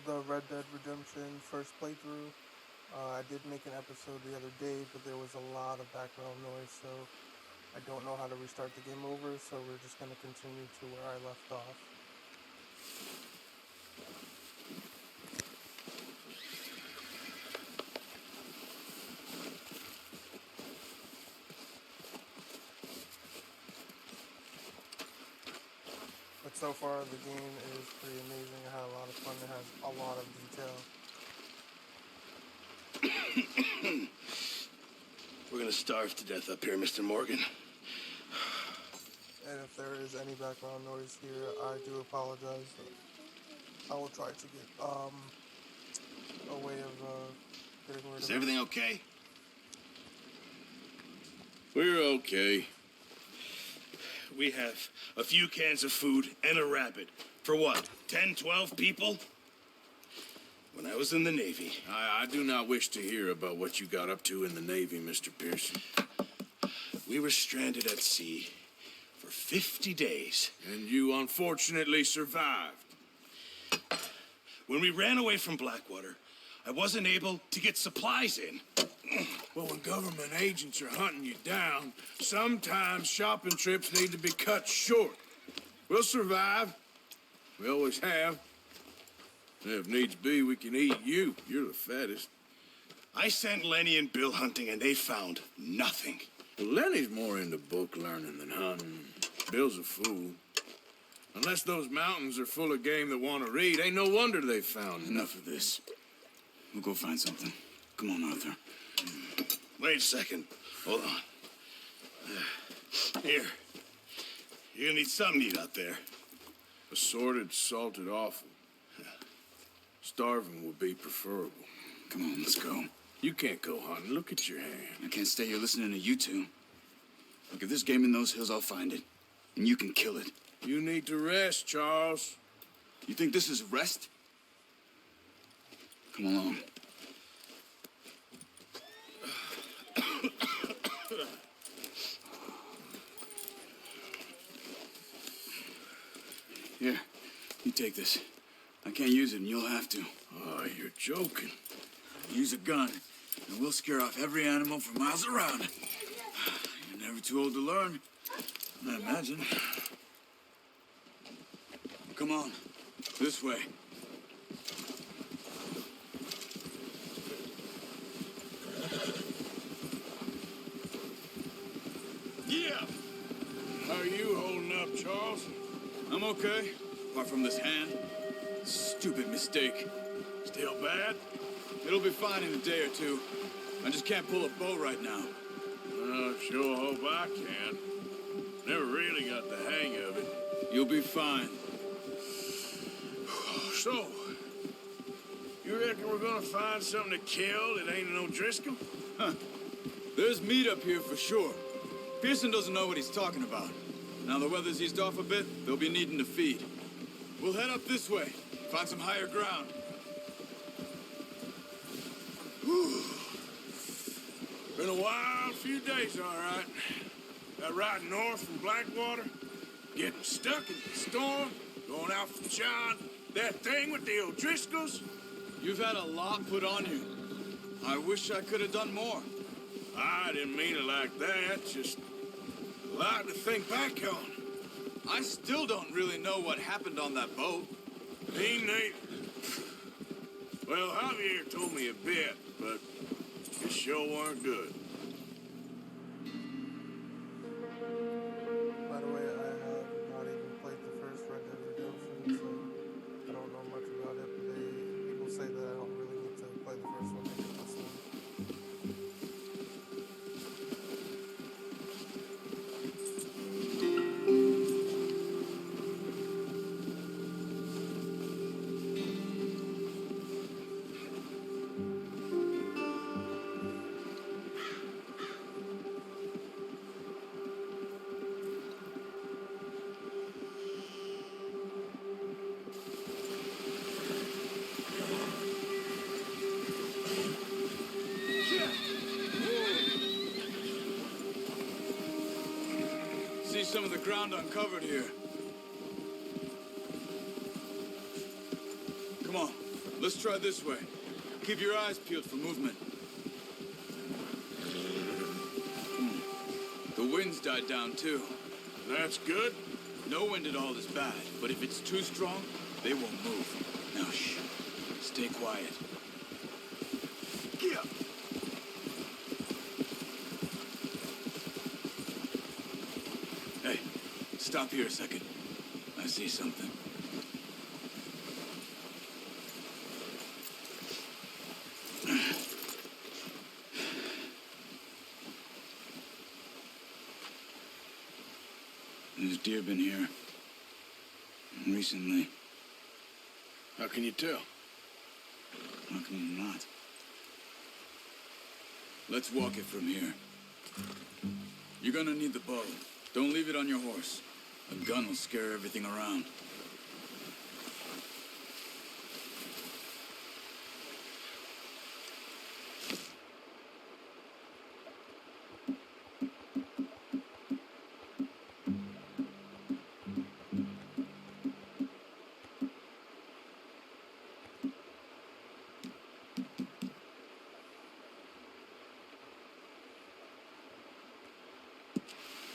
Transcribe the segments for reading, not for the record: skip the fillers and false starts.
the Red Dead Redemption first playthrough. I did make an episode the other day, but there was a lot of background noise, so I don't know how to restart the game over, so we're just going to continue to where I left off. But so far, the game is pretty amazing. I had a lot of fun. It has a lot of detail. We're gonna starve to death up here, Mr. Morgan. And if there is any background noise here, I do apologize. I will try to get a way of getting rid of it. Is everything okay? We're okay. We have a few cans of food and a rabbit. For what, 10, 12 people? When I was in the Navy. I do not wish to hear about what you got up to in the Navy, Mr. Pearson. We were stranded at sea for 50 days. And you unfortunately survived. When we ran away from Blackwater, I wasn't able to get supplies in. Well, when government agents are hunting you down, sometimes shopping trips need to be cut short. We'll survive. We always have. And if needs be, we can eat you. You're the fattest. I sent Lenny and Bill hunting, and they found nothing. Well, Lenny's more into book learning than hunting. Bill's a fool. Unless those mountains are full of game that want to read, ain't no wonder they found Enough of this. We'll go find something. Come on, Arthur. Wait a second. Hold on. Here. You're gonna need something to eat out there. Assorted, salted offal. Starving would be preferable. Come on, let's go. You can't go hunting. Look at your hand. I can't stay here listening to you two. Look, if there's game in those hills, I'll find it. And you can kill it. You need to rest, Charles. You think this is rest? Come along. Here, you take this. I can't use it, and you'll have to. Oh, you're joking. Use a gun, and we'll scare off every animal for miles around. You're never too old to learn, I imagine. Come on, this way. Yeah. How are you holding up, Charles? I'm okay, apart from this hand. Stupid mistake. Still bad? It'll be fine in a day or two. I just can't pull a bow right now. I sure hope I can. Never really got the hang of it. You'll be fine. So, you reckon we're gonna find something to kill that ain't no Driscoll? Huh. There's meat up here for sure. Pearson doesn't know what he's talking about. Now the weather's eased off a bit, they'll be needing to feed. We'll head up this way, find some higher ground. Whew. Been a wild few days, all right. That ride north from Blackwater, getting stuck in the storm, going out for John, that thing with the O'Driscolls. You've had a lot put on you. I wish I could have done more. I didn't mean it like that, just a lot to think back on. I still don't really know what happened on that boat. Me neither. Well, Javier told me a bit, but it sure weren't good. By the way, I have not even played the first Red Dead Redemption, so I don't know much about it, but people say that I don't really need to play the first one to get this one. See some of the ground uncovered here. Come on, Let's try this way. Keep your eyes peeled for movement. The wind's died down, too. That's good. No wind at all is bad, but if it's too strong, they won't move. Now, shh. Stay quiet. Yeah. Hey, stop here a second. I see something. There's deer been here. Recently. How can you tell? How can you not? Let's walk it from here. You're gonna need the bow. Don't leave it on your horse. A gun will scare everything around.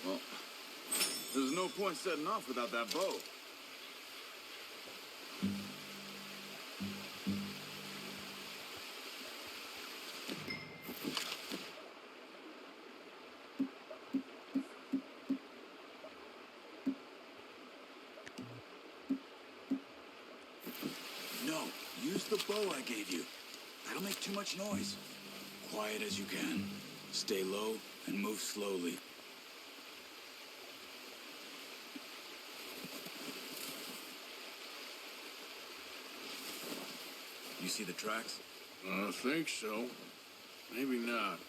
Well, there's no point setting off without that bow. No, use the bow I gave you. That'll make too much noise. Quiet as you can. Stay low and move slowly. You see the tracks? I think so. Maybe not.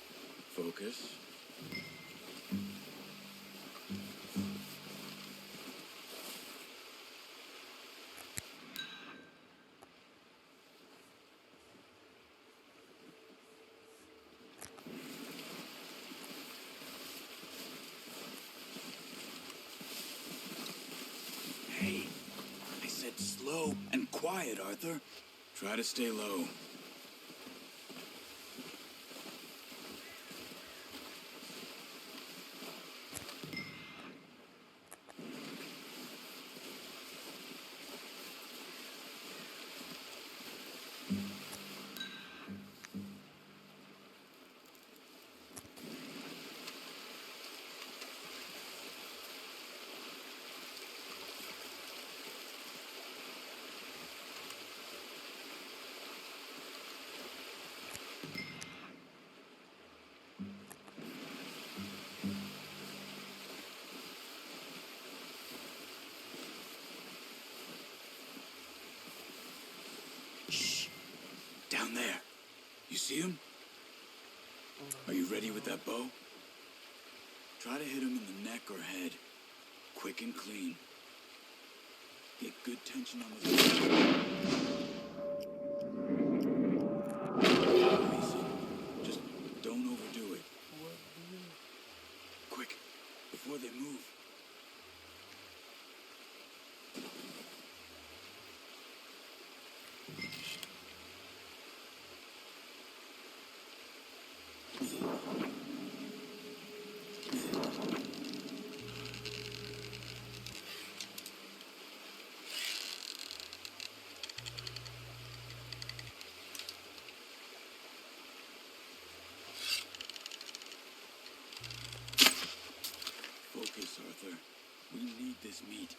Focus. Hey, I said slow and quiet, Arthur. Try to stay low. Shh. Down there. You see him? Are you ready with that bow? Try to hit him in the neck or head. Quick and clean. Get good tension on the Easy. Just don't overdo it. Quick, before they move. Focus, Arthur. We need this meat.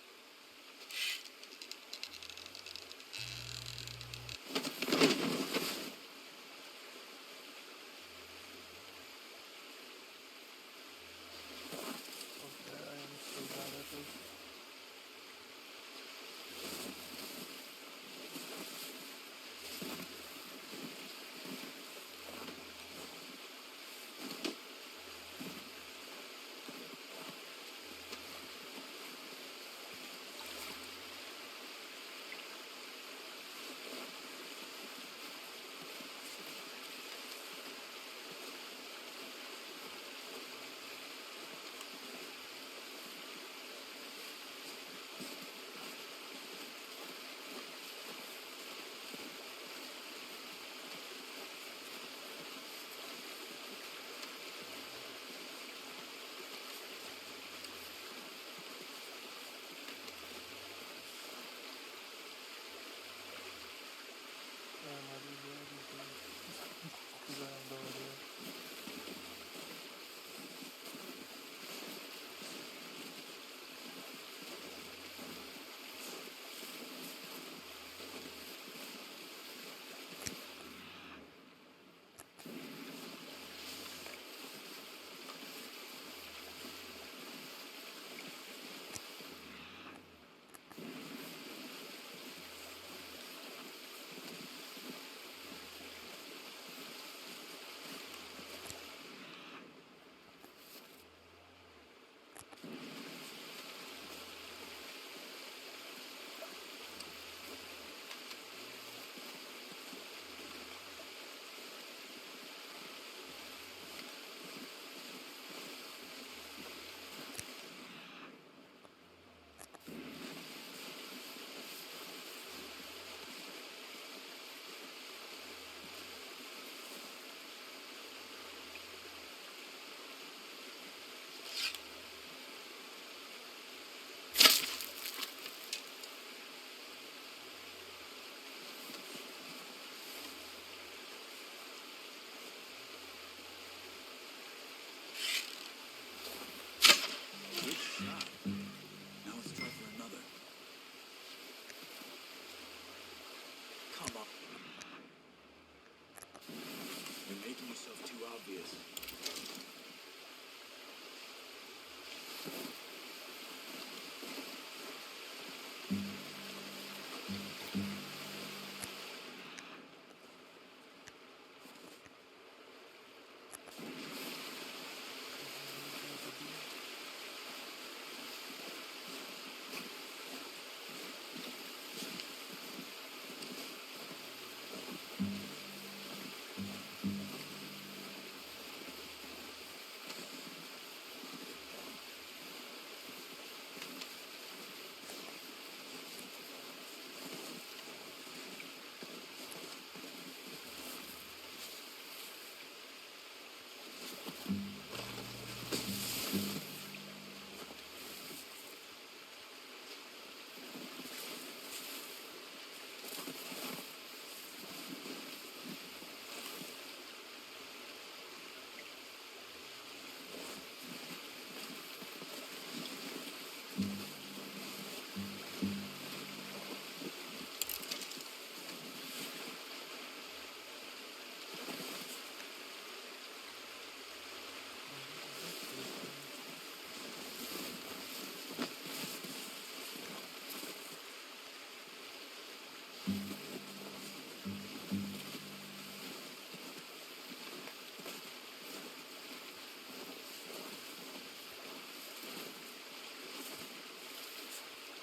You're making yourself too obvious.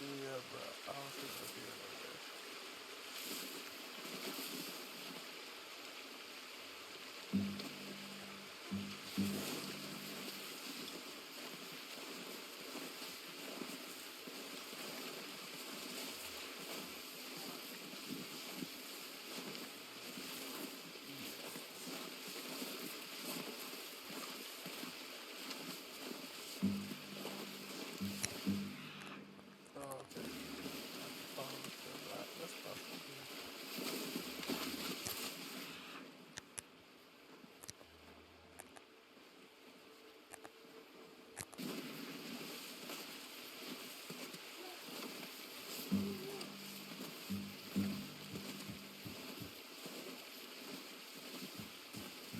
Yeah, bro. I don't think it'll be right there. Oh, okay. I can follow that. That's possible.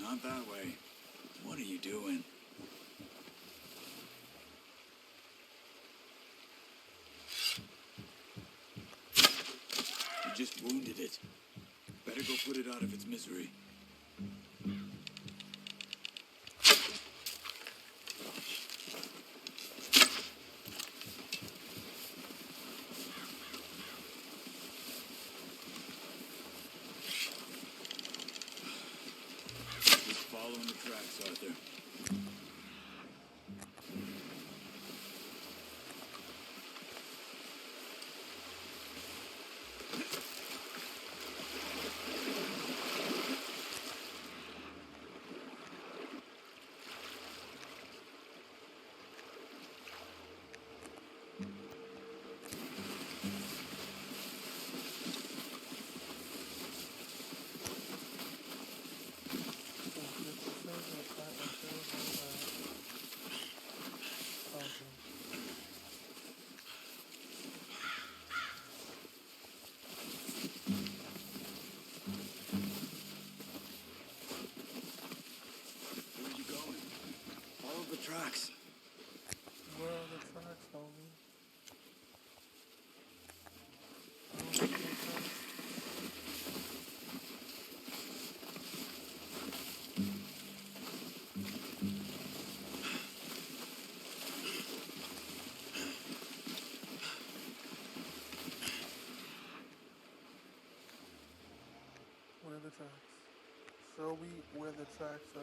Not that way. What are you doing? You just wounded it. Better go put it out of its misery. Just following the tracks, Arthur. Where are you going? Follow the tracks. Where are the tracks, homie? I don't see no tracks. Where are the tracks? Show me where the tracks are.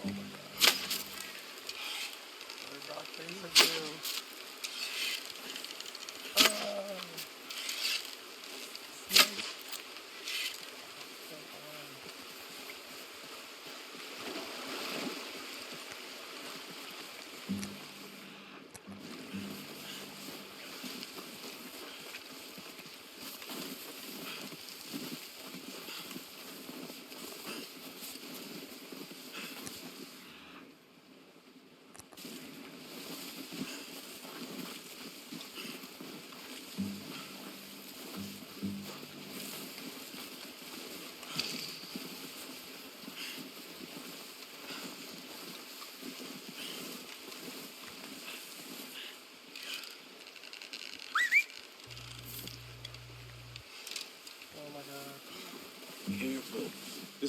Oh my god. The dark face again. Ah,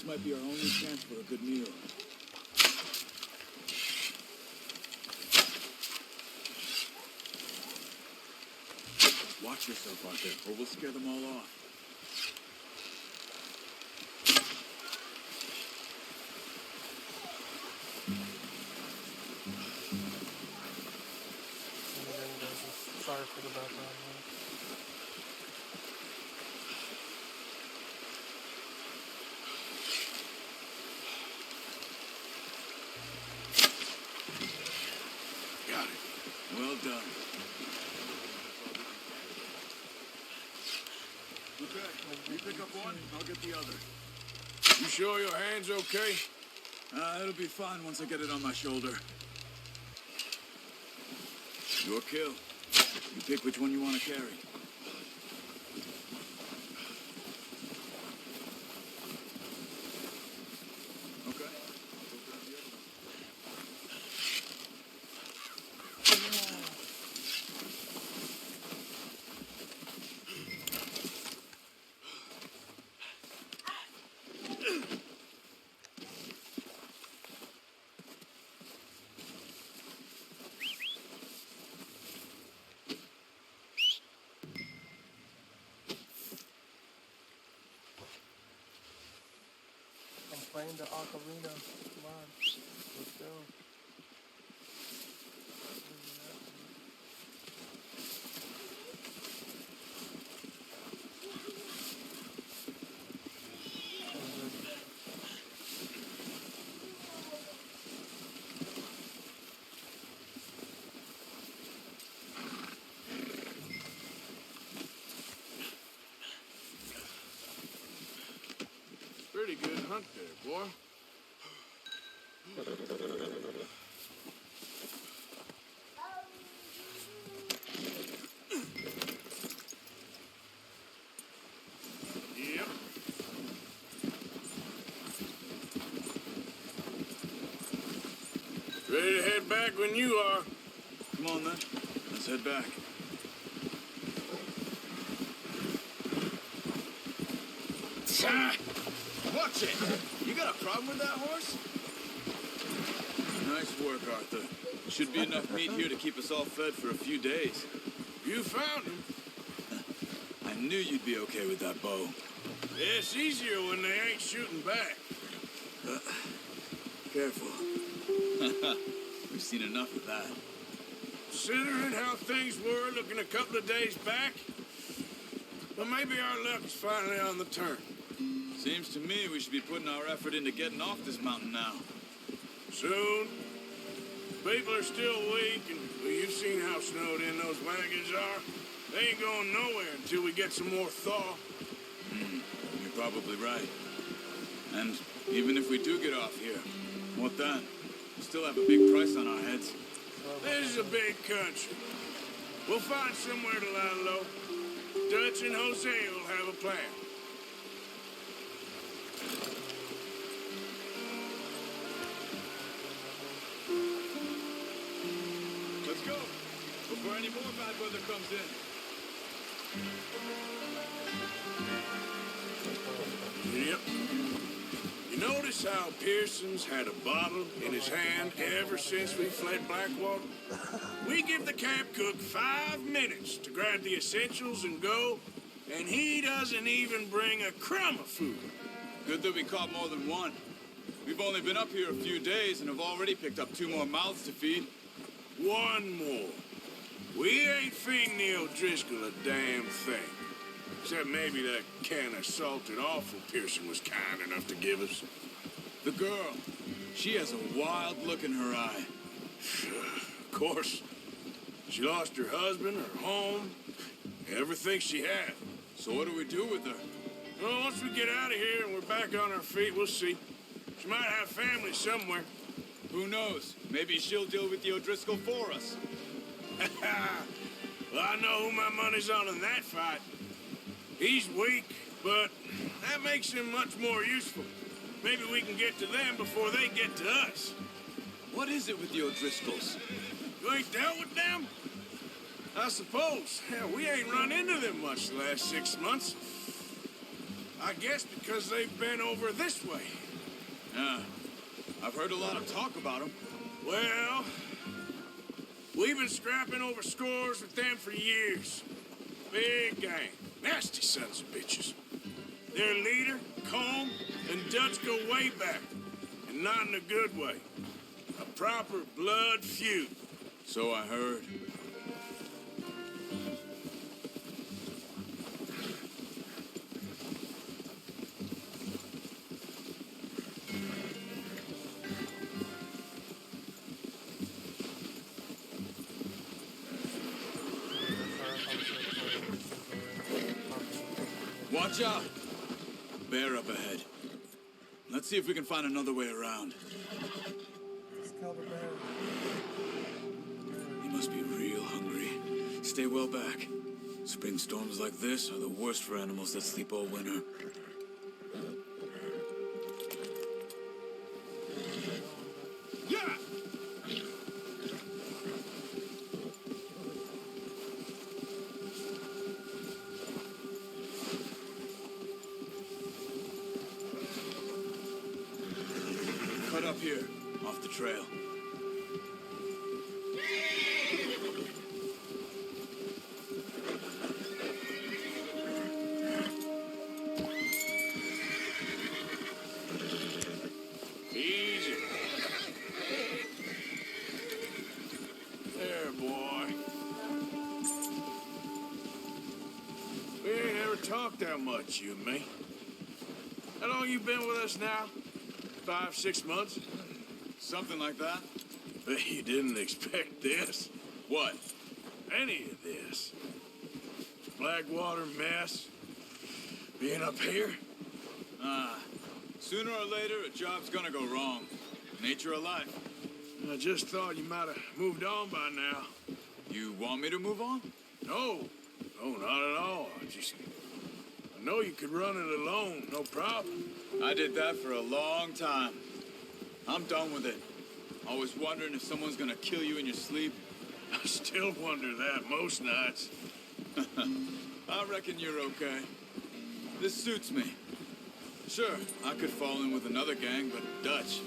This might be our only chance for a good meal. Watch yourself out there, or we'll scare them all off. And again, guys, sorry for the background noise. Got it. Well done. Okay, you pick up one, I'll get the other. You sure your hand's okay? It'll be fine once I get it on my shoulder. Your kill. You pick which one you want to carry. Okay. I'm playing the ocarina. Come on. Let's go. Pretty good hunt there, boy. Yep. Ready to head back when you are. Come on then. Let's head back. Ah, Watch it! You got a problem with that horse? Nice work, Arthur. Should be enough meat here to keep us all fed for a few days. you found him. I knew you'd be okay with that bow. Yeah, it's easier when they ain't shooting back. Careful. We've seen enough of that. Considering how things were looking a couple of days back, well, maybe our luck is finally on the turn. Seems to me we should be putting our effort into getting off this mountain now. Soon. People are still weak, and well, you've seen how snowed in those wagons are. They ain't going nowhere until we get some more thaw. You're probably right. And even if we do get off here, what then? We still have a big price on our heads. This is a big country. We'll find somewhere to lie low. Dutch and Jose will have a plan. Let's go, before any more bad weather comes in. Yep. You notice how Pearson's had a bottle in his hand ever since we fled Blackwater? We give the camp cook 5 minutes to grab the essentials and go, and he doesn't even bring a crumb of food. Good that we caught more than one. We've only been up here a few days and have already picked up 2 more mouths to feed. One more. We ain't feeding the O'Driscoll a damn thing. Except maybe that can of salted offal Pearson was kind enough to give us. The girl, she has a wild look in her eye. Of course. She lost her husband, her home, everything she had. So what do we do with her? Well, once we get out of here and we're back on our feet, we'll see. She might have family somewhere. Who knows? Maybe she'll deal with the O'Driscoll for us. Well, I know who my money's on in that fight. He's weak, but that makes him much more useful. Maybe we can get to them before they get to us. What is it with the O'Driscolls? You ain't dealt with them? I suppose. Hell, we ain't run into them much the last 6 months. I guess because they've been over this way. Yeah, I've heard a lot of talk about them. Well, we've been scrapping over scores with them for years. Big gang. Nasty sons of bitches. Their leader, Combe, and Dutch go way back. And not in a good way. A proper blood feud. So I heard. Watch out! Bear up ahead. Let's see if we can find another way around. Let's kill the bear. He must be real hungry. Stay well back. Spring storms like this are the worst for animals that sleep all winter. Yeah! Cut up here, off the trail. Easy. There, boy. We ain't ever talked that much, you and me. How long you been with us now? 5, 6 months? Something like that? Bet you didn't expect this. What? Any of this. Blackwater mess. Being up here? Sooner or later, a job's gonna go wrong. Nature of life. I just thought you might have moved on by now. You want me to move on? No. No, not at all. I know you could run it alone, no problem. I did that for a long time. I'm done with it. Always wondering if someone's gonna kill you in your sleep. I still wonder that most nights. I reckon you're okay. This suits me. Sure, I could fall in with another gang, but Dutch...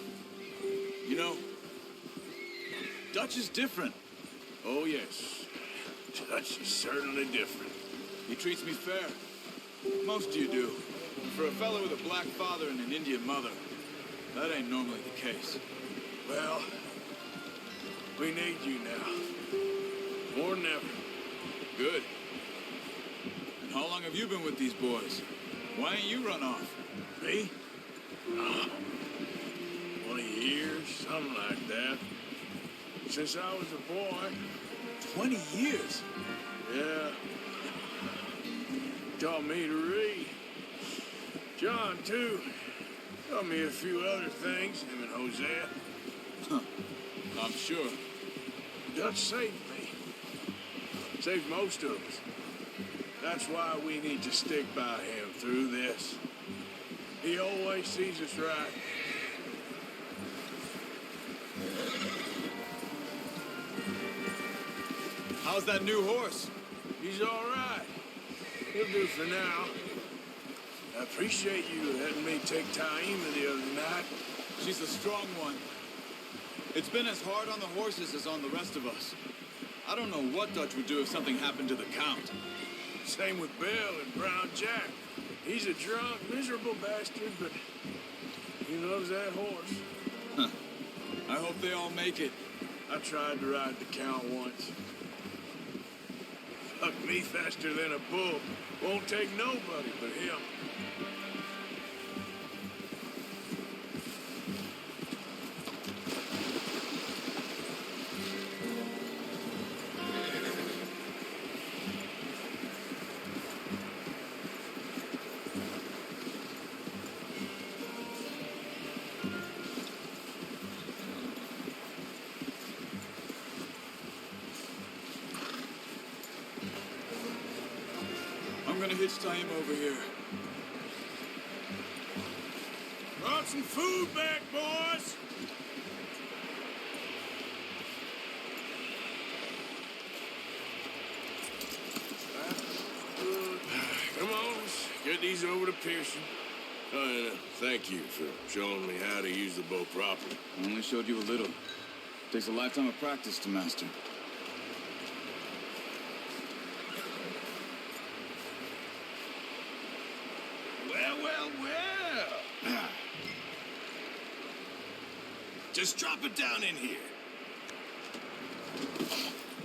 You know, Dutch is different. Oh, yes. Dutch is certainly different. He treats me fair. Most of you do. For a fella with a black father and an Indian mother, that ain't normally the case. Well, we need you now. More than ever. Good. And how long have you been with these boys? Why ain't you run off? Me? 20 years, something like that. Since I was a boy. 20 years? Yeah. Taught me to read. John, too. Taught me a few other things, him and Hosea. I'm sure. Dutch saved me. Saved most of us. That's why we need to stick by him through this. He always sees us right. How's that new horse? He's all right. He'll do for now. I appreciate you letting me take Taima the other night. She's a strong one. It's been as hard on the horses as on the rest of us. I don't know what Dutch would do if something happened to the Count. Same with Bill and Brown Jack. He's a drunk, miserable bastard, but he loves that horse. I hope they all make it. I tried to ride the Count once. Fuck me faster than a bull. Won't take nobody but him. I'm gonna hitch Taima over here. Brought some food back, boys. That's good. Come on, let's get these keys over to Pearson. Oh, and thank you for showing me how to use the boat properly. I only showed you a little. Takes a lifetime of practice to master. Well. Just drop it down in here.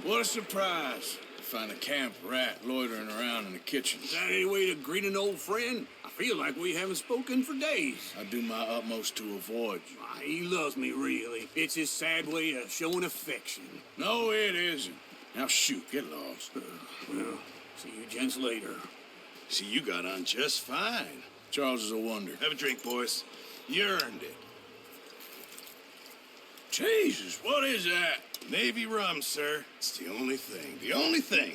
What a surprise. Find a camp rat loitering around in the kitchen. Is that any way to greet an old friend? I feel like we haven't spoken for days. I do my utmost to avoid you. Why, he loves me, really. It's his sad way of showing affection. No, it isn't. Now shoot, get lost. Well, see you gents later. See, you got on just fine. Charles is a wonder. Have a drink, boys. You earned it. Jesus, what is that? Navy rum, sir. It's the only thing. The only thing.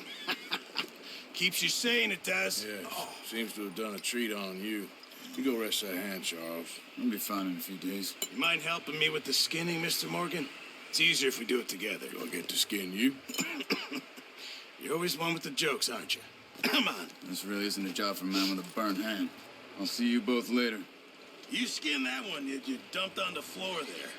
Keeps you sane, it does. Yeah, seems to have done a treat on you. You go rest that hand, Charles. I'll be fine in a few days. You mind helping me with the skinning, Mr. Morgan? It's easier if we do it together. Do I get to skin you? You're always one with the jokes, aren't you? Come on. This really isn't a job for a man with a burnt hand. I'll see you both later. You skinned that one you dumped on the floor there.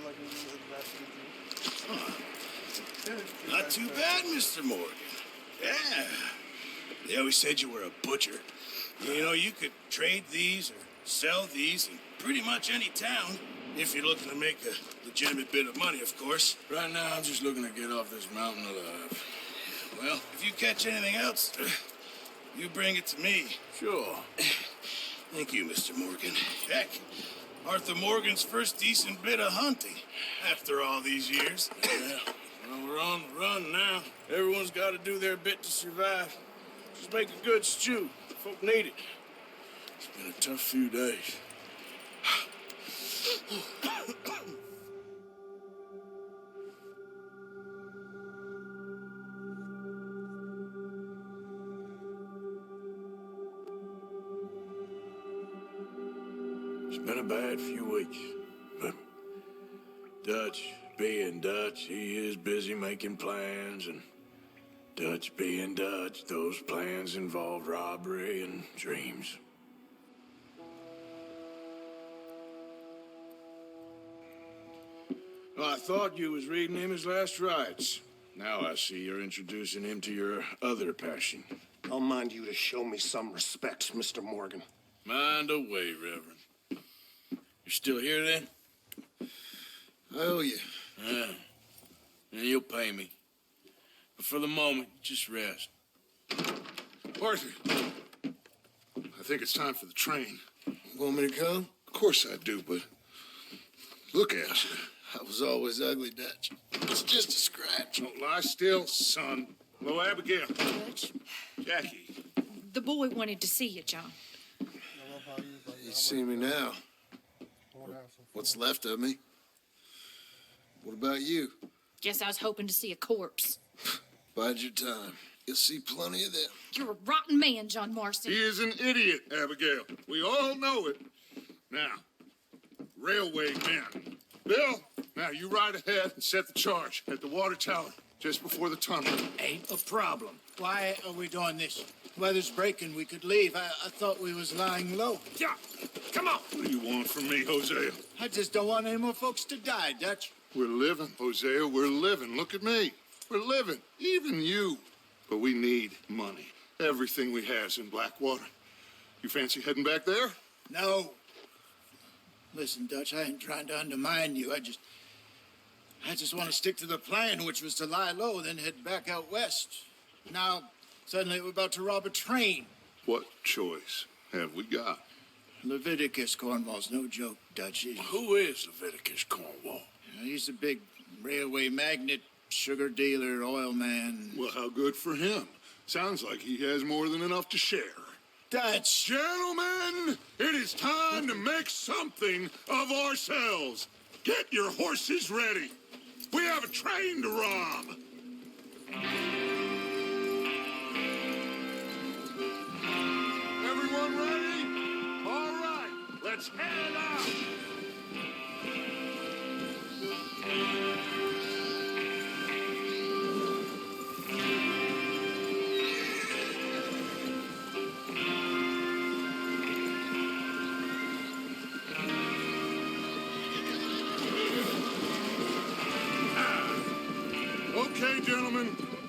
Like we did exactly. Not too bad, Mr. Morgan. Yeah. They always said you were a butcher. You know, you could trade these or sell these in pretty much any town. If you're looking to make a legitimate bit of money, of course. Right now, I'm just looking to get off this mountain alive. Well, if you catch anything else, you bring it to me. Sure. Thank you, Mr. Morgan. Heck, Arthur Morgan's first decent bit of hunting after all these years. Yeah. Well, we're on the run now. Everyone's got to do their bit to survive. Just make a good stew. Folk need it. It's been a tough few days. It's been a bad few weeks, but Dutch being Dutch, he is busy making plans, and Dutch being Dutch, those plans involve robbery and dreams. Well, I thought you was reading him his last rites. Now I see you're introducing him to your other passion. I'll mind you to show me some respect, Mr. Morgan. Mind away, Reverend. You're still here, then? I owe you. Yeah. And you'll pay me. But for the moment, just rest. Arthur, I think it's time for the train. Want me to come? Of course I do, but look at you. I was always ugly, Dutch. It's just a scratch. Don't lie still, son. Hello, Abigail. Dutch, Jackie. the boy wanted to see you, John. I love how you like. You see me now. What's left of me? What about you? Guess I was hoping to see a corpse. Bide your time. You'll see plenty of them. You're a rotten man, John Marston. He is an idiot, Abigail. We all know it. Now, railway men. Bill, now you ride ahead and set the charge at the water tower just before the tunnel. Ain't a problem. Why are we doing this? Weather's breaking. We could leave. I thought we was lying low. Yeah, come on. What do you want from me, Hosea? I just don't want any more folks to die, Dutch. We're living, Hosea. We're living. Look at me. We're living. Even you. But we need money. Everything we have's in Blackwater. You fancy heading back there? No. Listen, Dutch, I ain't trying to undermine you. I just want to stick to the plan, which was to lie low, then head back out west. Now, suddenly we're about to rob a train. What choice have we got? Leviticus Cornwall's no joke, Dutch. Who is Leviticus Cornwall? He's a big railway magnate, sugar dealer, oil man. Well, how good for him. Sounds like he has more than enough to share. Dutch! Gentlemen, it is time to make something of ourselves. Get your horses ready. We have a train to rob. Everyone ready? All right, let's head out.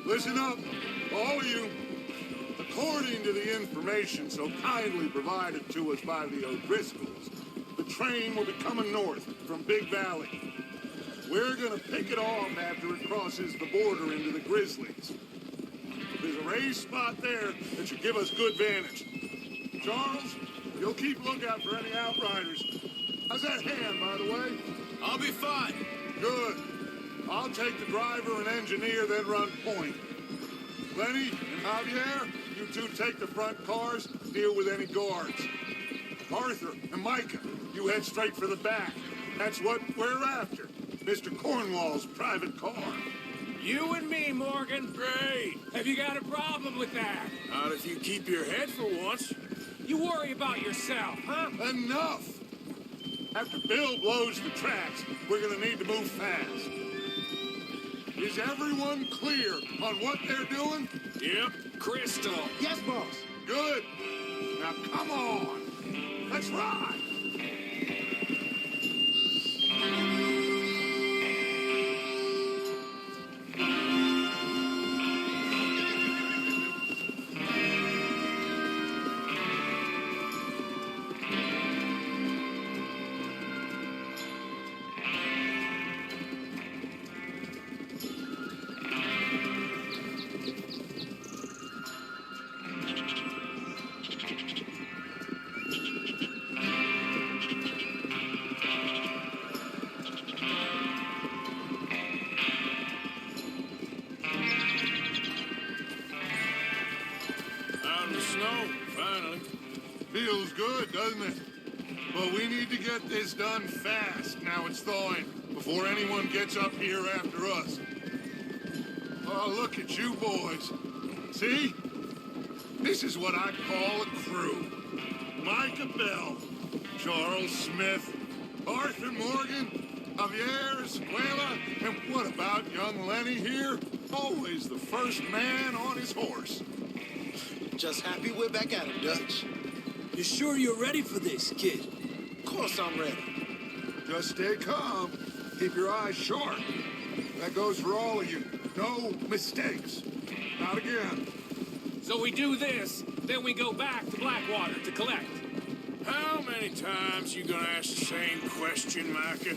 Listen up, all of you. According to the information so kindly provided to us by the O'Driscolls, the train will be coming north from Big Valley. We're gonna pick it off after it crosses the border into the Grizzlies. There's a raised spot there that should give us good vantage. Charles, you'll keep lookout for any outriders. How's that hand, by the way? I'll be fine. Good. I'll take the driver and engineer, then run point. Lenny and Javier, you two take the front cars, deal with any guards. Arthur and Micah, you head straight for the back. That's what we're after. Mr. Cornwall's private car. You and me, Morgan. Great. Have you got a problem with that? Not if you keep your head for once. You worry about yourself, huh? Enough! After Bill blows the tracks, we're gonna need to move fast. Is everyone clear on what they're doing? Yep. Crystal. Yes, boss. Good. Now come on. Let's ride. Out in the snow, finally. Feels good, doesn't it? But we need to get this done fast. Now it's thawing, before anyone gets up here after us. Oh, look at you boys. See? This is what I call a crew. Micah Bell, Charles Smith, Arthur Morgan, Javier Escuela, and what about young Lenny here? Always the first man on his horse. Just happy we're back at it, Dutch. You sure you're ready for this, kid? Of course I'm ready. Just stay calm. Keep your eyes sharp. That goes for all of you. No mistakes. Not again. So we do this, then we go back to Blackwater to collect. How many times you gonna ask the same question, Micah?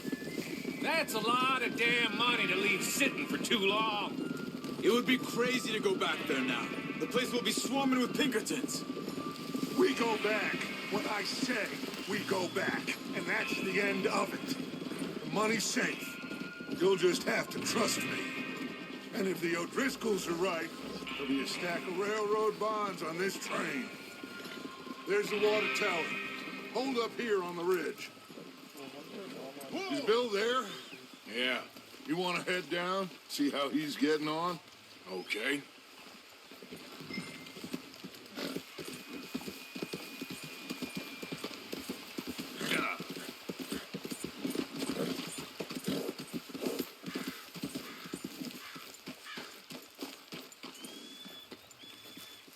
That's a lot of damn money to leave sitting for too long. It would be crazy to go back there now. The place will be swarming with Pinkertons. We go back. When I say we go back. And that's the end of it. The money's safe. You'll just have to trust me. And if the O'Driscolls are right, there'll be a stack of railroad bonds on this train. There's the water tower. Hold up here on the ridge. Is Bill there? Yeah, You want to head down, see how he's getting on? okay.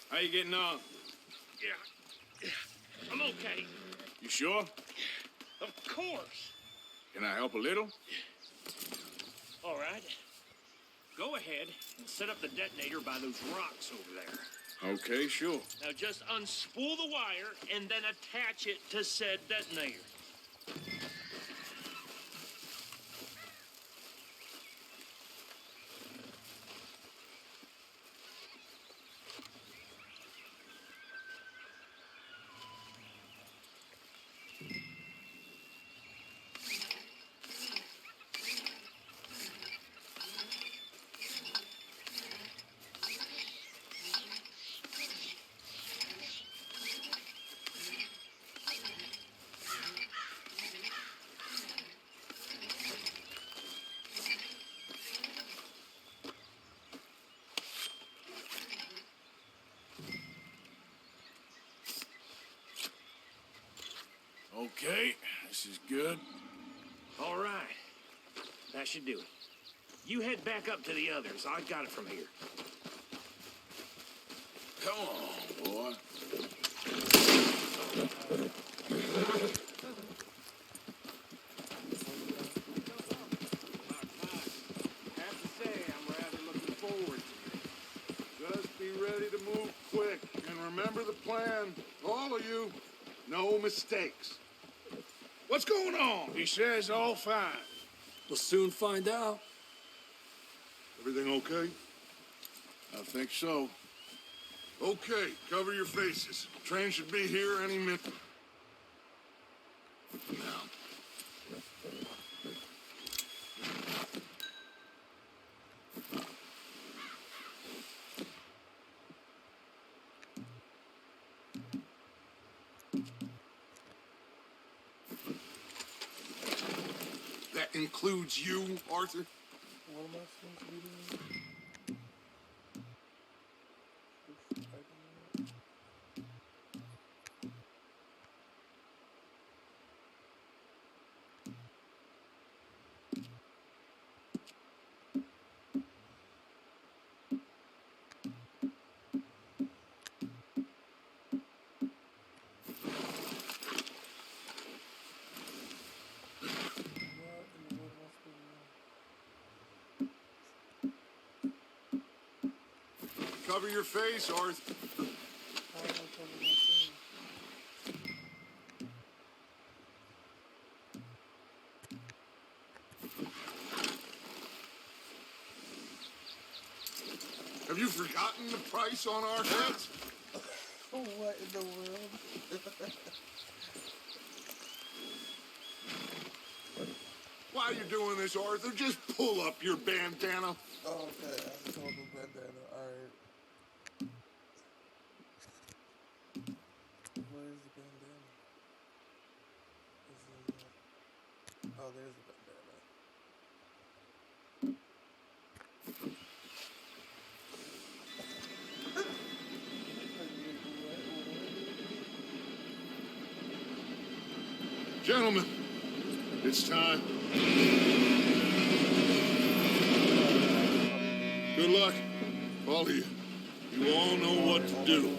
How you getting on? Yeah, I'm okay. You sure? Of course. Can I help a little? All right. Go ahead and set up the detonator by those rocks over there. Okay, sure. Now just unspool the wire and then attach it to said detonator. Okay, this is good. All right. That should do it. You head back up to the others. I got it from here. Come on, boy. I have to say, I'm rather looking forward to it. Just be ready to move quick. And remember the plan. All of you. No mistakes. What's going on? He says all fine. We'll soon find out. Everything okay? I think so. Okay, cover your faces. Train should be here any minute. Now. That includes you, Arthur? What am I supposed to be doing? Cover your face, Arthur. Have you forgotten the price on our heads? Oh, what in the world? Why are you doing this, Arthur? Just pull up your bandana. Oh, okay. I told the bandana. Alright. Where is the bandana? Oh, there's the bandana. Gentlemen, it's time. Good luck, all of you. You all know what to do.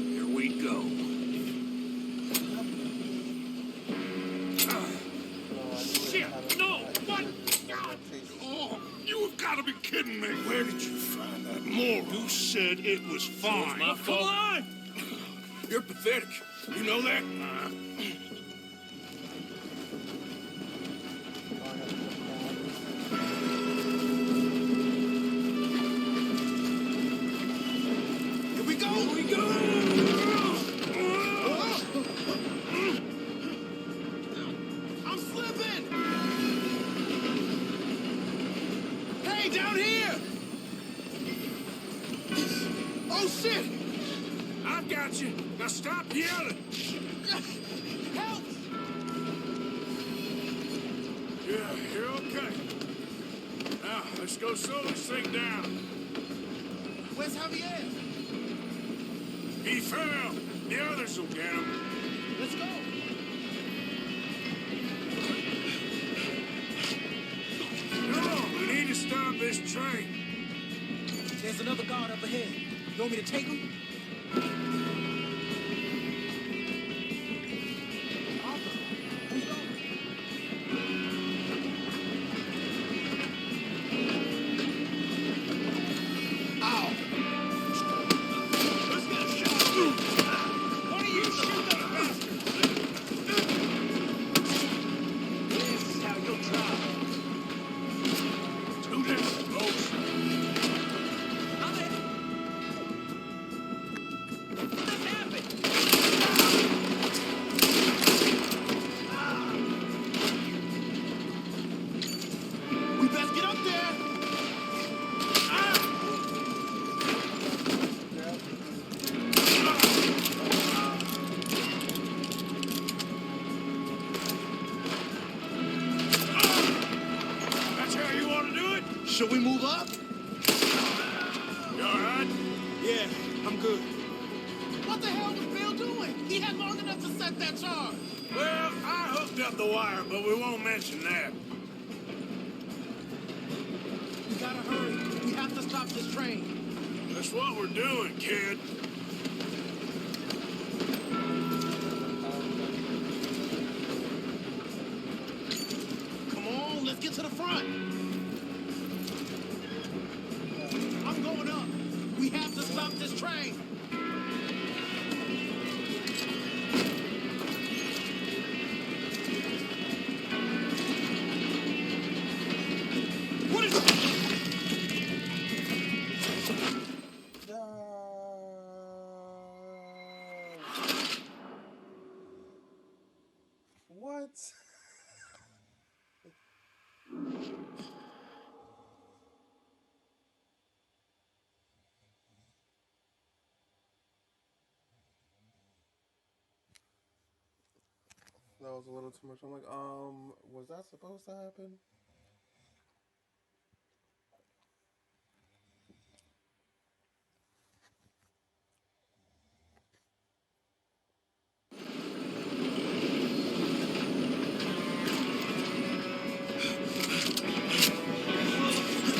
Here we go. Shit, no! What? Oh, you have got to be kidding me. Where did you find that moron? You said it was fine. My fault. Come on! You're pathetic. You know that? Here we go. Here we go. I'm slipping! Hey, down here! Oh, shit! I've got you. Now stop yelling. Help! Yeah, you're okay. Now, let's go slow this thing down. Where's Javier? He fell. The others will get him. Let's go. Come on, we need to stop this train. There's another guard up ahead. You want me to take him? We best get up there. That's how you want to do it? Should we move up? You all right? Yeah, I'm good. What the hell was Bill doing? He had long enough to set that charge. Well, I hooked up the wire, but we won't mention that. We gotta hurry. We have to stop this train. That's what we're doing, kid. get to the front. I'm going up. We have to stop this train. What is it? What? That was a little too much. I'm like, was that supposed to happen?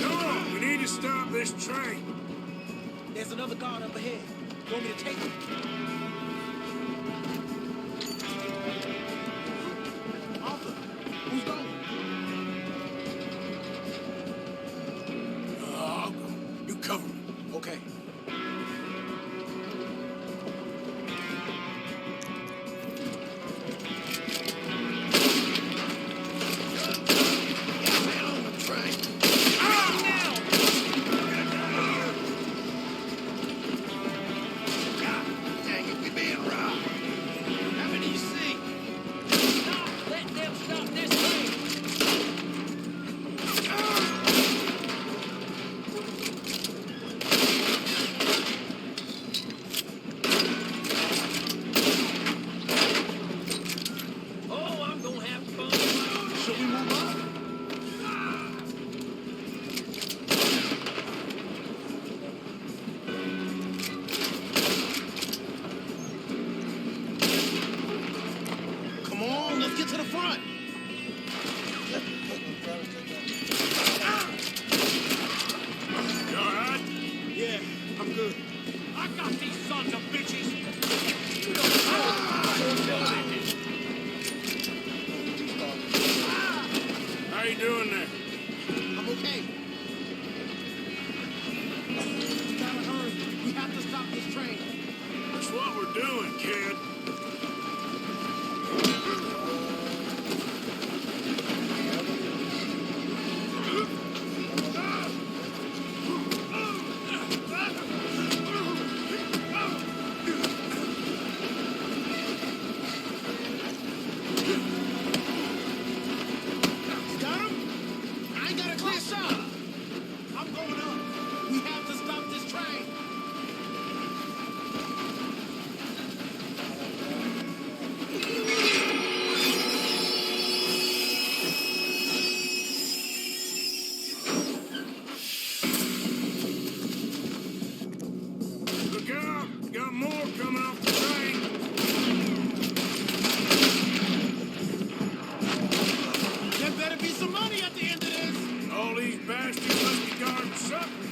Come on, we need to stop this train. There's another guard up ahead. You want me to take him? Arthur, who's going? I'll go. You cover me. Okay. Dang it, we being robbed. How many you see? Let them stop this train. Oh, I'm gonna have fun. Should we move on? Come on, let's get to the front. You all right? Yeah, I'm good. I got these sons of bitches. How you doing there? I'm okay. We gotta hurry. We have to stop this train. That's what we're doing, kid. You got him? I ain't got a clear shot. I'm going up. We have to stop this train. Look out! Got more coming off the train. There better be some money at the end of this. All these bastards must be guarding something.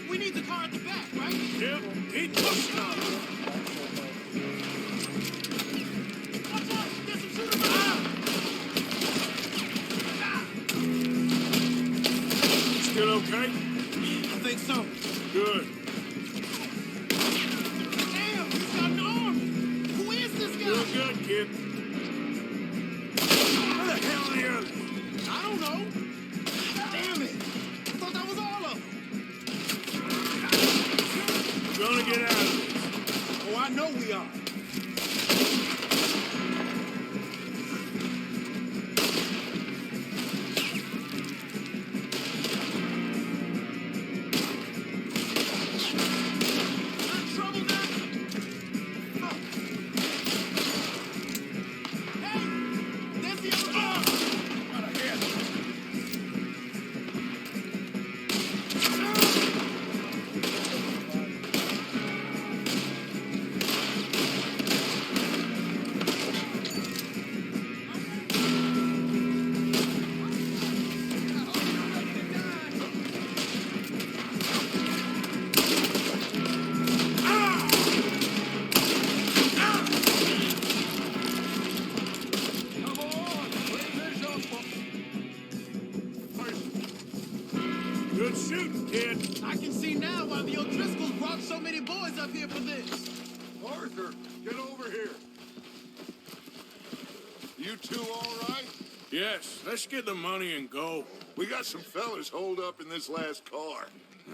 We need the car at the back, right? Yep, keep pushing on. Watch out! There's some shooters behind. Still okay? I think so. Good. Damn, he's got an arm. Who is this guy? Real good, kid. Where the hell are the others? I don't know. Damn it. I thought that was all of them. We're gonna get out of this. Oh, I know we are. We're in trouble now. Fuck. Hey, there's the other car. Out of here. Good shooting, kid. I can see now why the O'Driscolls brought so many boys up here for this. Arthur, get over here. You two all right? Yes, let's get the money and go. We got some fellas holed up in this last car.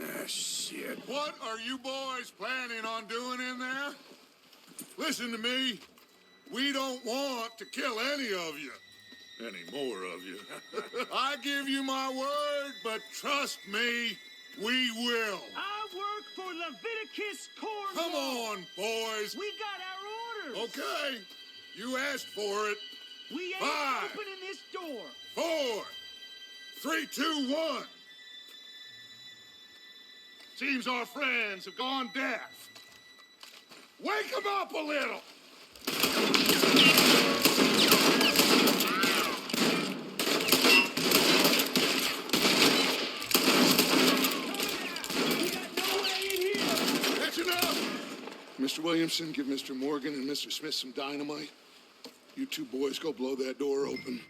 Ah, shit. What are you boys planning on doing in there? Listen to me. We don't want to kill any of you. Any more of you. I give you my word, but trust me, we will. I work for Leviticus Corps. Come on, boys. We got our orders. Okay. You asked for it. We ain't 5, opening this door. 4, 3, 2, 1. Seems our friends have gone deaf. Wake them up a little. That's enough. Mr. Williamson, give Mr. Morgan and Mr. Smith some dynamite. You two boys go blow that door open.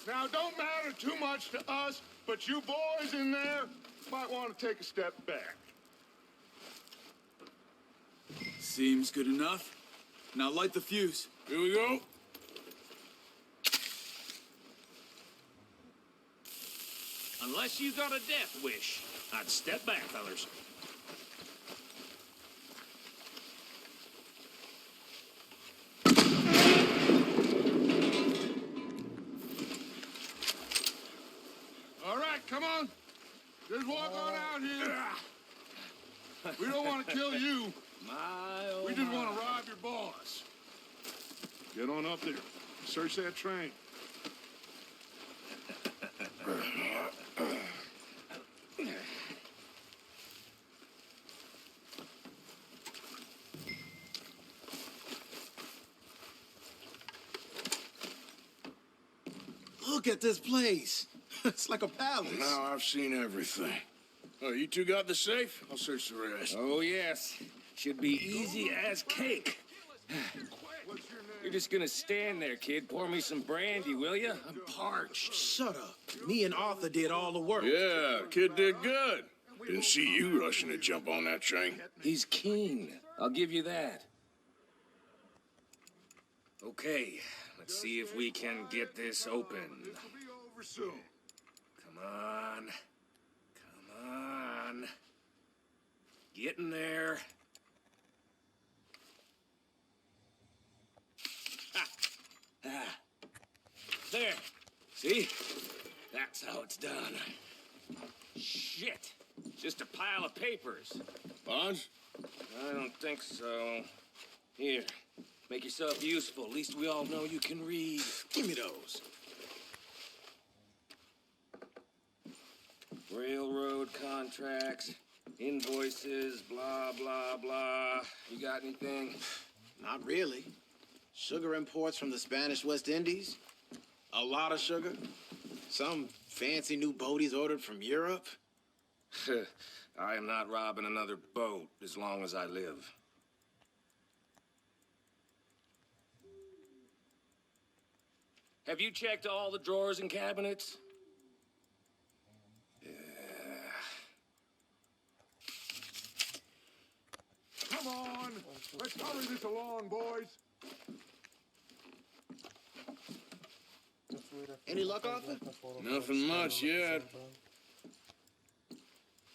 Now, don't matter too much to us, but you boys in there might want to take a step back. Seems good enough. Now light the fuse. Here we go. Unless you got a death wish, I'd step back, fellers. All right, come on. Just walk on out here. We don't want to kill you. We just want to rob your boss. Get on up there. Search that train. Look at this place. It's like a palace. Now I've seen everything. Oh, you two got the safe? I'll search the rest. Oh, yes. Should be easy as cake. You're just gonna stand there, kid. Pour me some brandy, will you? I'm parched. Shut up. Me and Arthur did all the work. Yeah, kid did good. Didn't see you rushing to jump on that train. He's keen. I'll give you that. Okay, let's see if we can get this open. This will be over soon. Come on. Come on. Get in there. Ha. Ah. There. See? That's how it's done. Shit. Just a pile of papers. Bonds? I don't think so. Here. Make yourself useful. At least we all know you can read. Give me those. Railroad contracts, invoices, blah, blah, blah. You got anything? Not really. Sugar imports from the Spanish West Indies. A lot of sugar. Some fancy new boat he's ordered from Europe. I am not robbing another boat as long as I live. Have you checked all the drawers and cabinets? Come on. Let's hurry this along, boys. Any luck, Arthur? Nothing much yet.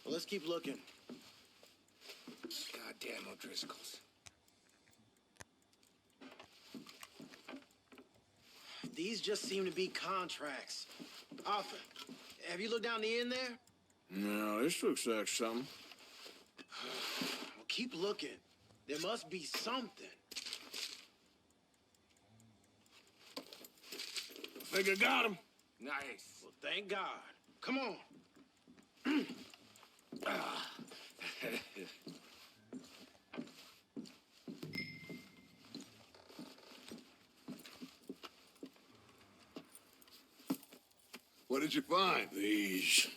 Well, let's keep looking. Goddamn O'Driscolls. These just seem to be contracts. Arthur, have you looked down the end there? No, this looks like something. Well, keep looking. There must be something. I think I got him. Nice. Well, thank God. Come on. What did you find? These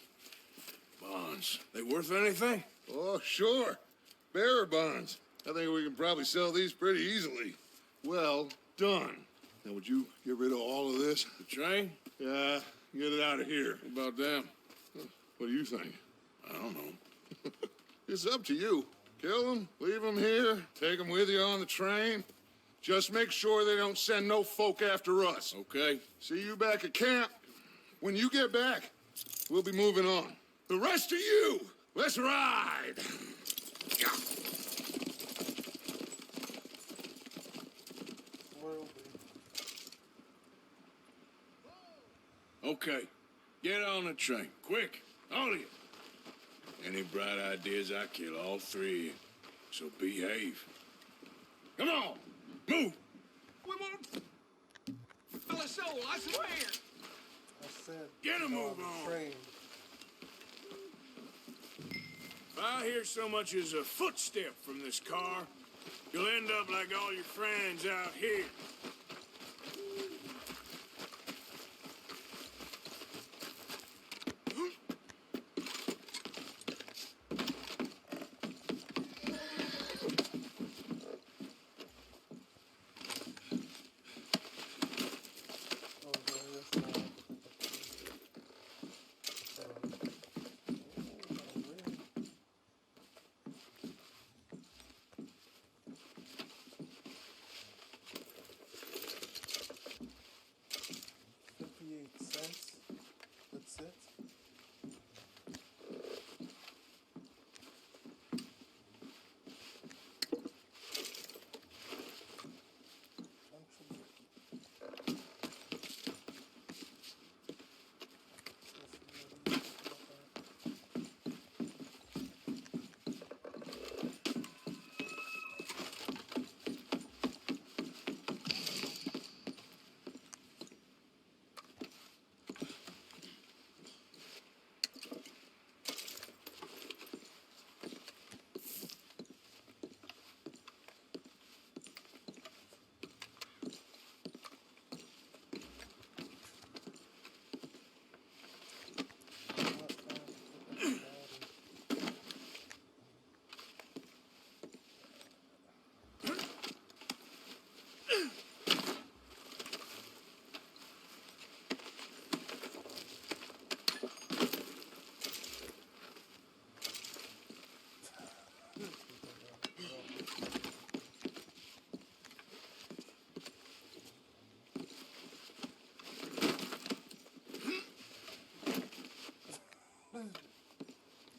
bonds. They worth anything? Oh, sure. Bearer bonds. I think we can probably sell these pretty easily. Well done. Now, would you get rid of all of this? The train? Yeah, get it out of here. What about them? What do you think? I don't know. It's up to you. Kill them, leave them here, take them with you on the train. Just make sure they don't send no folk after us. Okay. See you back at camp. When you get back, we'll be moving on. The rest of you, let's ride. Okay. Get on the train. Quick. All of you. Any bright ideas, I kill all three of you. So behave. Come on. Move. We won't fill a soul, I swear. I said, Get a move the on. train. If I hear so much as a footstep from this car, you'll end up like all your friends out here. Oh, there is, 58 cents. That's it.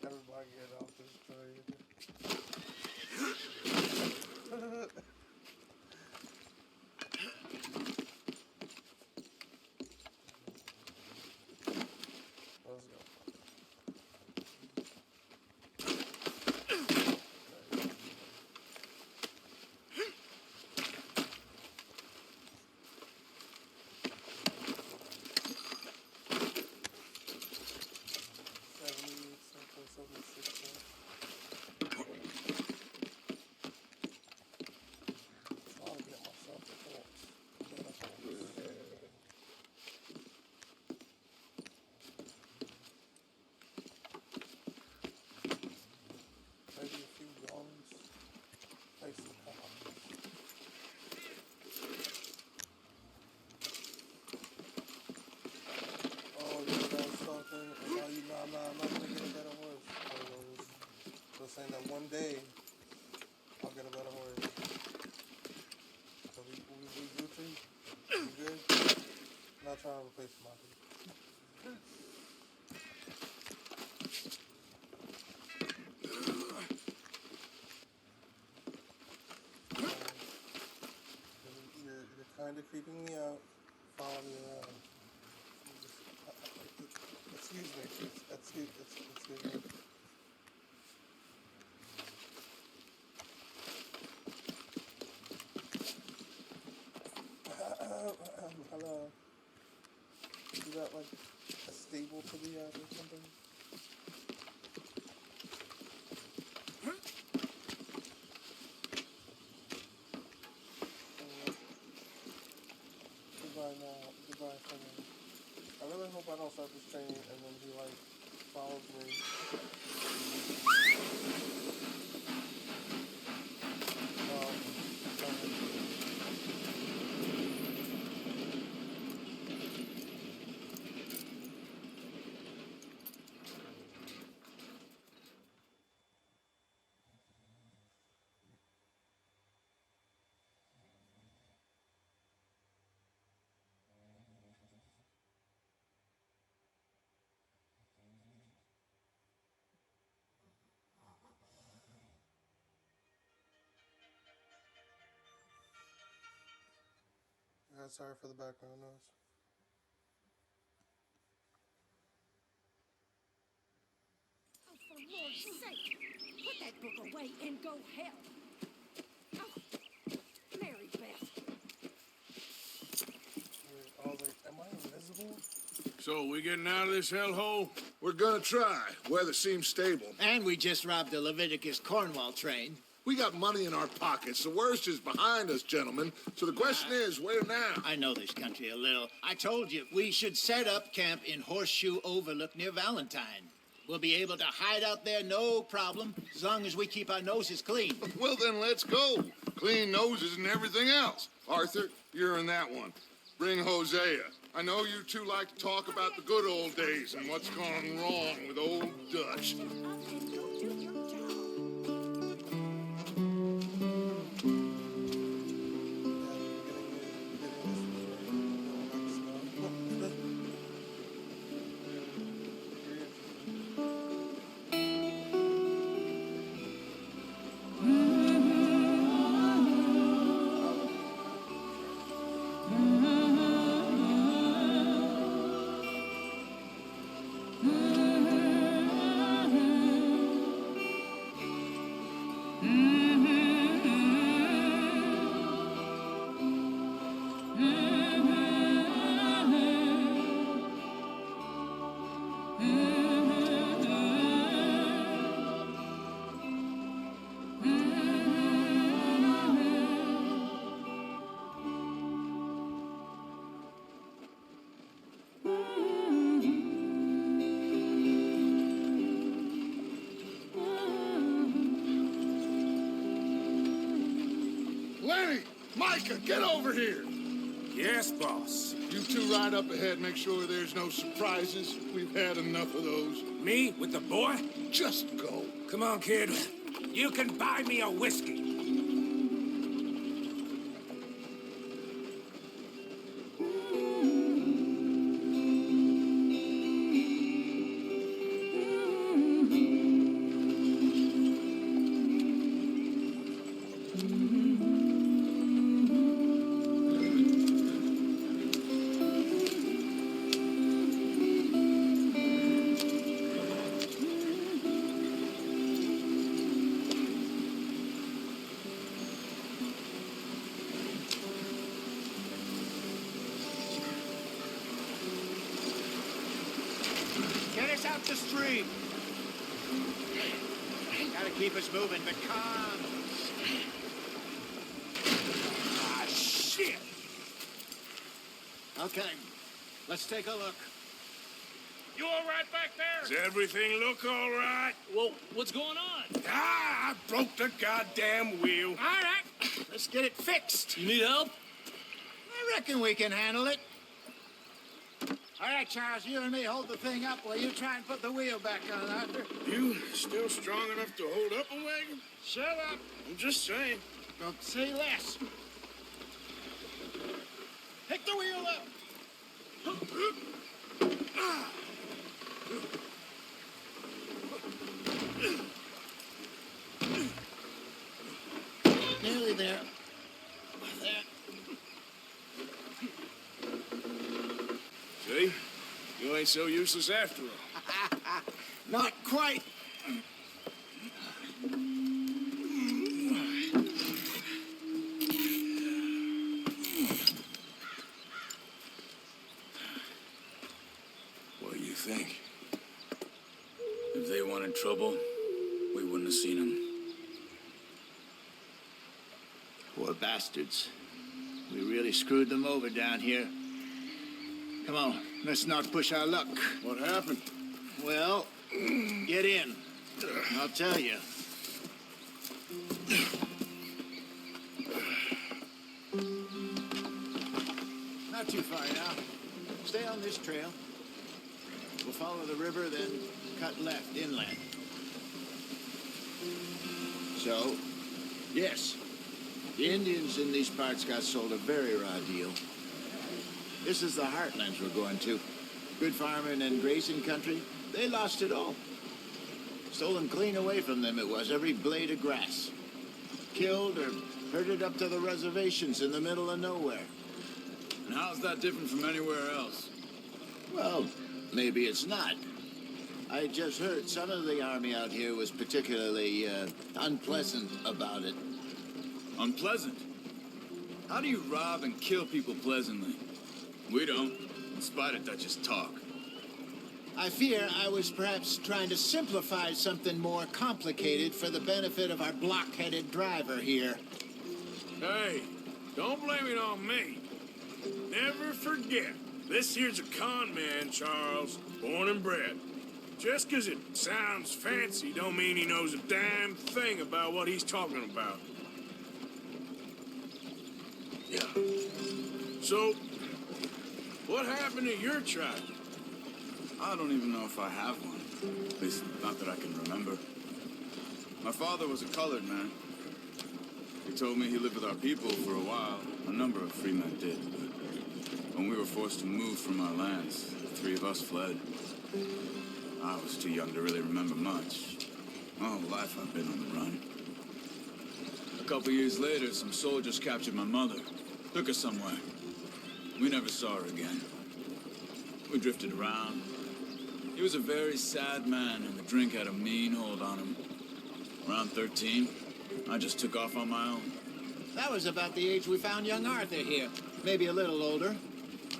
Everybody get off this train. Let's go. Maybe a few guns. Play some cards. Oh, you know what I was talking? No, I'm not gonna get a better horse. I was saying that one day I'll get a better horse. So we Gucci? We good? I'm not trying to replace my people. You're kind of creeping me out. Follow me around. Excuse me. Excuse me. Hello. You got like a stable to be at or something? Goodbye now. Goodbye for now. I really hope I don't start this train and then he like follows me. guys. Sorry for the background noise. Oh, for Lord's sake, put that book away and go help. Oh, Mary Beth. Am I invisible? So, we getting out of this hellhole? We're gonna try. Weather seems stable. And we just robbed the Leviticus Cornwall train. We got money in our pockets. The worst is behind us, gentlemen. So the question is, where now? I know this country a little. I told you, we should set up camp in Horseshoe Overlook near Valentine. We'll be able to hide out there, no problem, as long as we keep our noses clean. Well, then let's go. Clean noses and everything else. Arthur, you're in that one. Bring Hosea. I know you two like to talk about the good old days and what's gone wrong with old Dutch. Lenny! Micah, get over here! Yes, boss. You two ride up ahead, make sure there's no surprises. We've had enough of those. Me with the boy? Just go. Come on, kid. You can buy me a whiskey. Get us out the street. Gotta keep us moving, but calm. Ah, shit! Okay, let's take a look. You all right back there? Does everything look all right? Well, what's going on? Ah, I broke the goddamn wheel. All right, let's get it fixed. You need help? I reckon we can handle it. All right, Charles, you and me hold the thing up while you try and put the wheel back on, Arthur. You still strong enough to hold up a wagon? Shut up. I'm just saying. Don't say less. Pick the wheel up. Nearly there. There. See? You ain't so useless after all. Not quite. What do you think? If they wanted trouble, we wouldn't have seen them. Poor bastards. We really screwed them over down here. Come on, let's not push our luck. What happened? Well, get in. I'll tell you. Not too far now. Stay on this trail. We'll follow the river, then cut left inland. So, yes, the Indians in these parts got sold a very raw deal. This is the heartlands we're going to. Good farming and grazing country. They lost it all. Stolen clean away from them it was, every blade of grass. Killed or herded up to the reservations in the middle of nowhere. And how's that different from anywhere else? Well, maybe it's not. I just heard some of the army out here was particularly unpleasant about it. Unpleasant? How do you rob and kill people pleasantly? We don't, in spite of Dutch's talk. I fear I was perhaps trying to simplify something more complicated for the benefit of our block-headed driver here. Hey, don't blame it on me. Never forget, this here's a con man, Charles, born and bred. Just 'cause it sounds fancy don't mean he knows a damn thing about what he's talking about. Yeah. So, what happened to your tribe? I don't even know if I have one. At least, not that I can remember. My father was a colored man. He told me he lived with our people for a while. A number of free men did, but when we were forced to move from our lands, the three of us fled. I was too young to really remember much. My whole life I've been on the run. A couple years later, some soldiers captured my mother. Took her somewhere. We never saw her again. We drifted around. He was a very sad man, and the drink had a mean hold on him. Around 13, I just took off on my own. That was about the age we found young Arthur here. Maybe a little older.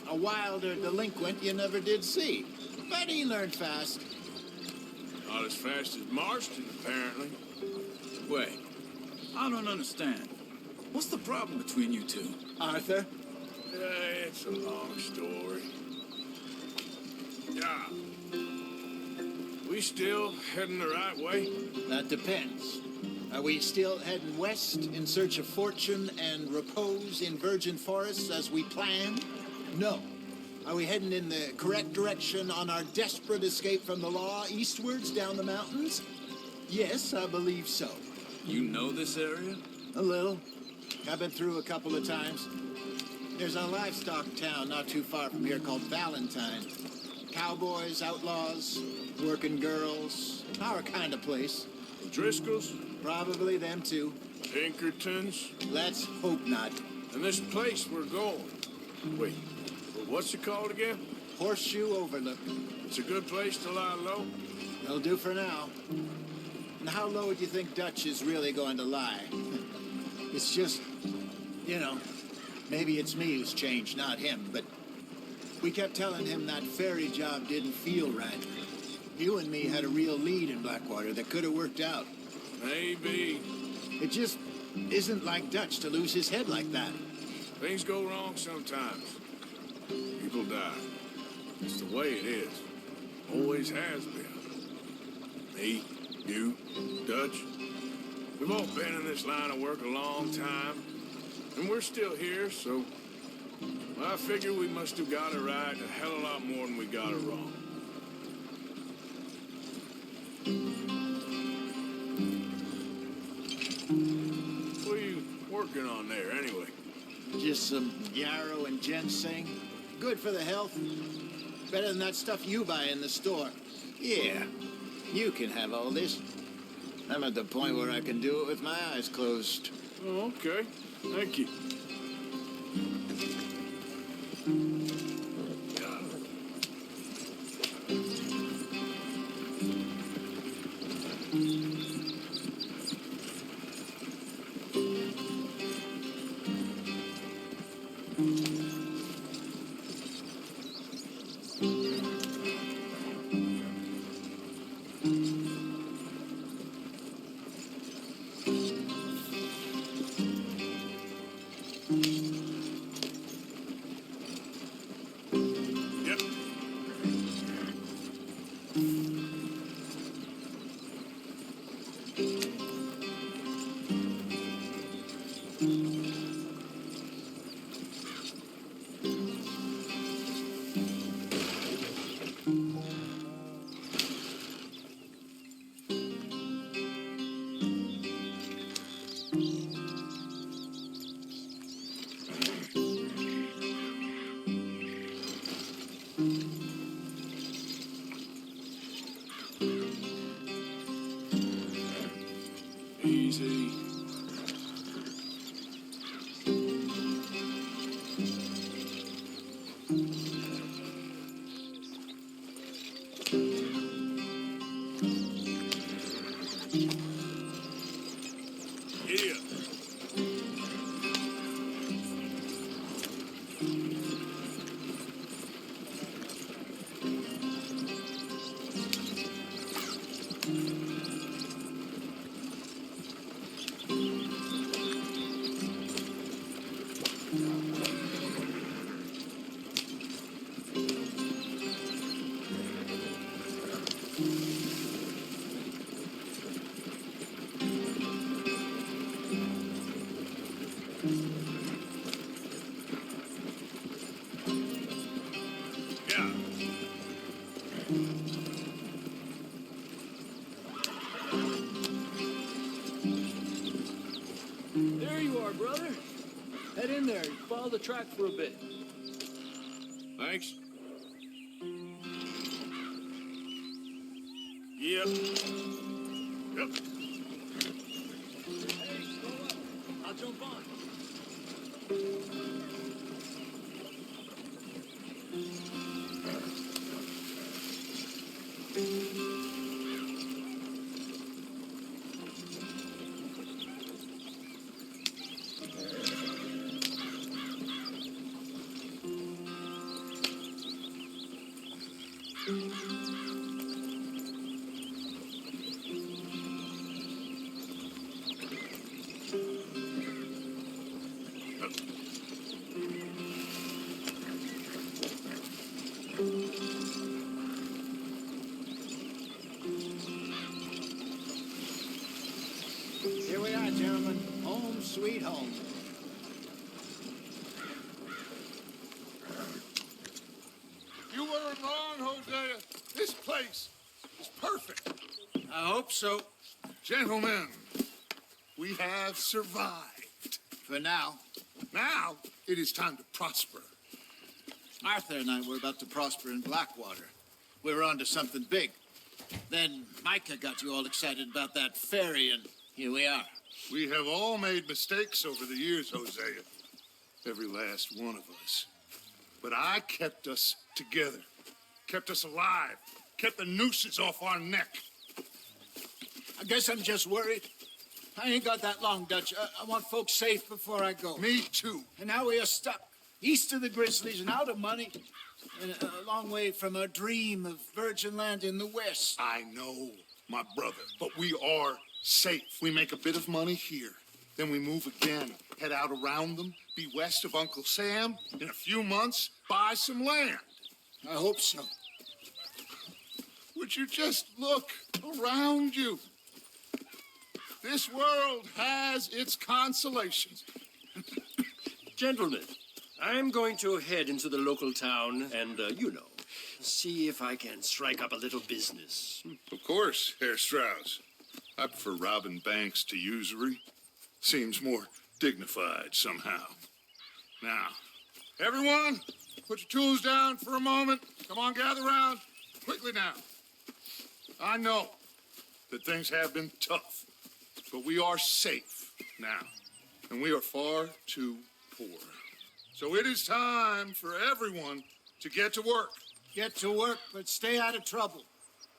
A wilder delinquent you never did see. But he learned fast. Not as fast as Marston, apparently. Wait, I don't understand. What's the problem between you two? Arthur? It's a long story. Yeah. We still heading the right way? That depends. Are we still heading west in search of fortune and repose in virgin forests as we planned? No. Are we heading in the correct direction on our desperate escape from the law eastwards down the mountains? Yes, I believe so. You know this area? A little. I've been through a couple of times. There's a livestock town not too far from here called Valentine. Cowboys, outlaws, working girls, our kind of place. Driscoll's? Probably them too. Pinkertons? Let's hope not. And this place we're going. Wait, what's it called again? Horseshoe Overlook. It's a good place to lie low? It'll do for now. And how low do you think Dutch is really going to lie? It's just, maybe it's me who's changed, not him, but we kept telling him that ferry job didn't feel right. You and me had a real lead in Blackwater that could have worked out. Maybe. It just isn't like Dutch to lose his head like that. Things go wrong sometimes. People die. It's the way it is. Always has been. Me, you, Dutch. We've all been in this line of work a long time. And we're still here, so I figure we must have got it right a hell of a lot more than we got it wrong. What are you working on there, anyway? Just some yarrow and ginseng. Good for the health. Better than that stuff you buy in the store. Yeah, you can have all this. I'm at the point where I can do it with my eyes closed. Oh, okay. Thank you. Easy. Yeah. There you are, brother. Head in there and follow the track for a bit. Thanks. Yep. Yep. Hey, slow up. I'll jump on. Here we are, gentlemen. Home sweet home. You weren't wrong, Hosea. This place is perfect. I hope so. Gentlemen, we have survived. For now. Now, it is time to prosper. Arthur and I were about to prosper in Blackwater. We were on to something big. Then Micah got you all excited about that ferry, and here we are. We have all made mistakes over the years, Hosea. Every last one of us. But I kept us together. Kept us alive. Kept the nooses off our neck. I guess I'm just worried. I ain't got that long, Dutch. I want folks safe before I go. Me too. And now we are stuck east of the Grizzlies and out of money, and a long way from our dream of virgin land in the west. I know, my brother, but we are safe. We make a bit of money here. Then we move again, head out around them, be west of Uncle Sam. In a few months, buy some land. I hope so. Would you just look around you? This world has its consolations. Gentlemen, I'm going to head into the local town and, see if I can strike up a little business. Of course, Herr Strauss. I prefer robbing banks to usury. Seems more dignified somehow. Now, everyone, put your tools down for a moment. Come on, gather round. Quickly now. I know that things have been tough, but we are safe now, and we are far too poor. So it is time for everyone to get to work. Get to work, but stay out of trouble.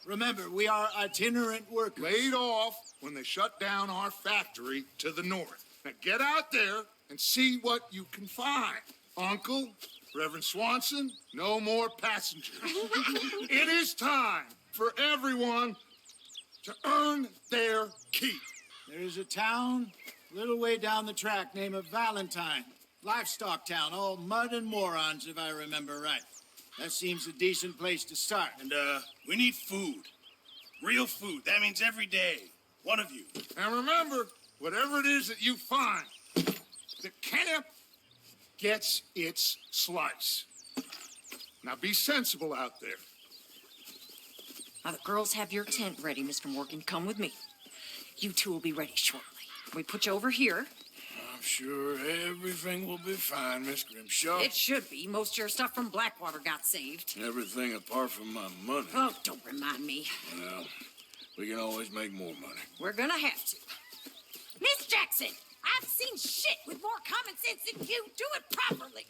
Remember, we are itinerant workers. Laid off when they shut down our factory to the north. Now get out there and see what you can find. Uncle, Reverend Swanson, no more passengers. It is time for everyone to earn their keep. There is a town a little way down the track named Valentine. Livestock town, all mud and morons, if I remember right. That seems a decent place to start. And, we need food. Real food. That means every day. One of you. And remember, whatever it is that you find, the camp gets its slice. Now be sensible out there. Now, the girls have your tent ready, Mr. Morgan. Come with me. You two will be ready shortly. We put you over here. I'm sure everything will be fine, Miss Grimshaw. It should be. Most of your stuff from Blackwater got saved. Everything apart from my money. Oh, don't remind me. Well, we can always make more money. We're gonna have to. Miss Jackson, I've seen shit with more common sense than you. Do it properly.